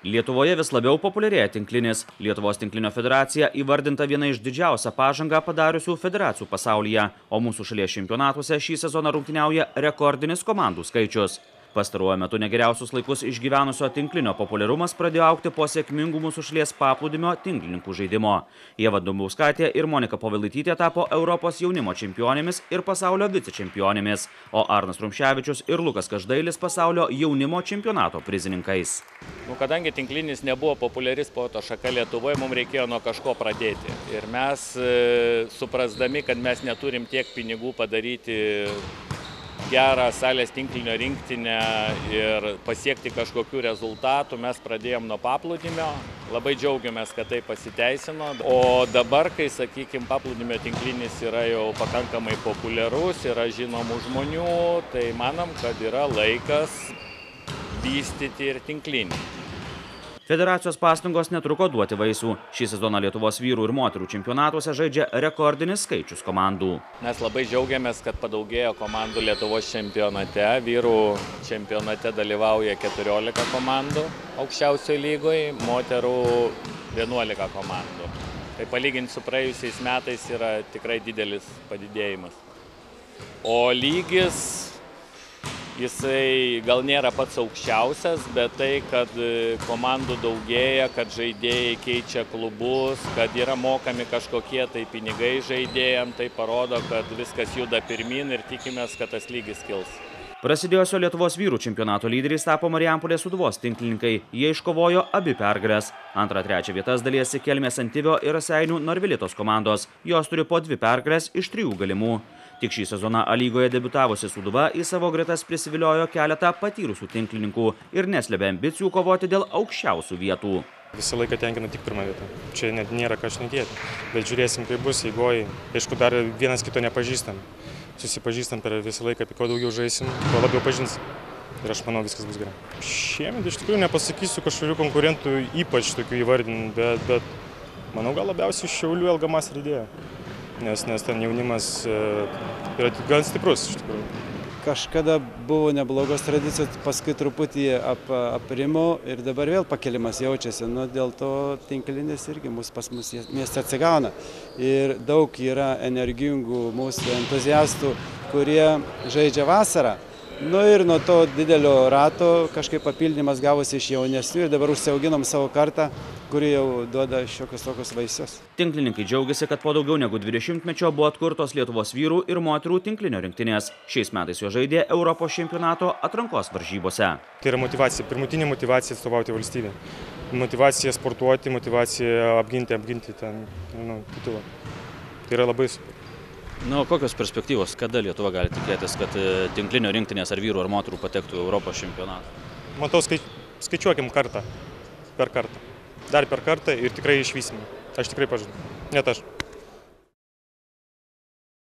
Lietuvoje vis labiau populiarėja tinklinis. Lietuvos tinklinio federacija įvardinta viena iš didžiausią pažangą padariusių federacijų pasaulyje, o mūsų šalies čempionatuose šį sezoną rungtyniauja rekordinis komandų skaičius. Pastaruoju metu negeriausius laikus išgyvenusio tinklinio populiarumas pradėjo augti po sėkmingų mūsų šalies paplūdimio tinklininkų žaidimo. Ieva Dumbauskaitė ir Monika Povilaitytė tapo Europos jaunimo čempionėmis ir pasaulio vicečempionėmis, o Arnas Rumševičius ir Lukas Každailis pasaulio jaunimo čempionato prizininkais. Kadangi tinklinis nebuvo populiari sporto šaka Lietuvoje, mums reikėjo nuo kažko pradėti. Ir mes, suprasdami, kad mes neturim tiek pinigų padaryti gerą salės tinklinio rinktinę ir pasiekti kažkokių rezultatų, mes pradėjom nuo paplūdimio. Labai džiaugiamės, kad tai pasiteisino. O dabar, kai, sakykime, paplūdimio tinklinis yra jau pakankamai populiarus, yra žinomų žmonių, tai manom, kad yra laikas vystyti ir tinklinį. Federacijos pastangos netruko duoti vaisių. Šį sezoną Lietuvos vyrų ir moterų čempionatuose žaidžia rekordinis skaičius komandų. Mes labai džiaugiamės, kad padaugėjo komandų Lietuvos čempionate. Vyrų čempionate dalyvauja 14 komandų aukščiausioje lygoje, moterų 11 komandų. Tai palyginti su praėjusiais metais yra tikrai didelis padidėjimas. O lygis, jisai gal nėra pats aukščiausias, bet tai, kad komandų daugėja, kad žaidėjai keičia klubus, kad yra mokami kažkokie tai pinigai žaidėjams, tai parodo, kad viskas juda pirmin ir tikimės, kad tas lygis kils. Prasidėjusio Lietuvos vyrų čempionato lyderiais tapo Marijampolės Sūduvos tinklininkai. Jie iškovojo abi pergales. 2–3 vietas dalijasi Kelmės Antivio ir Raseinių Norvilitos komandos. Jos turi po 2 pergales iš 3 galimų. Tik šį sezoną A lygoje debiutavusi Sūduva į savo gretas prisiviliojo keletą patyrusių tinklininkų ir neslėpė ambicijų kovoti dėl aukščiausių vietų. Visą laiką tenkina tik pirmą vietą. Čia net nėra ką šnekėti. Bet žiūrėsim, kaip bus eigoje. Aišku, dar vienas kito nepažįstam. Susipažįstam per visą laiką, apie ko daugiau žaisim, kuo labiau pažinsim. Ir aš manau, viskas bus gerai. Šiemet iš tikrųjų nepasakysiu kažkokių konkurentų ypač tokių įvardinų, bet manau gal labiausiai Šiaulių Elgamas Rydėja. Nes ten jaunimas yra gan stiprus iš tikrųjų. Kažkada buvo neblogos tradicijos, paskui truputį aprimo ir dabar vėl pakelimas jaučiasi. Dėl to tinklinis irgi pas mus mieste atsigauna. Ir daug yra energingų mūsų entuziastų, kurie žaidžia vasarą. Ir nuo to didelio rato kažkaip papildymas gavosi iš jaunesnių ir dabar užsiauginom savo kartą, kuri jau duoda šiokius tokius vaisius. Tinklininkai džiaugiasi, kad po daugiau negu 20-mečio buvo atkurtos Lietuvos vyrų ir moterų tinklinio rinktinės. Šiais metais jo žaidė Europos čempionato atrankos varžybose. Tai yra motyvacija, pirmutinė motyvacija atstovauti valstybę. Motyvacija sportuoti, motyvacija apginti ten titulą. Tai yra labai super. Kokios perspektyvos, kada Lietuva gali tikėtis, kad tinklinio rinktinės ar vyrų ar moterų patektų į Europos čempionatą? Matau, skaičiuokim kartą per kartą. Dar per kartą ir tikrai išvysim. Aš tikrai pažadu. Net aš.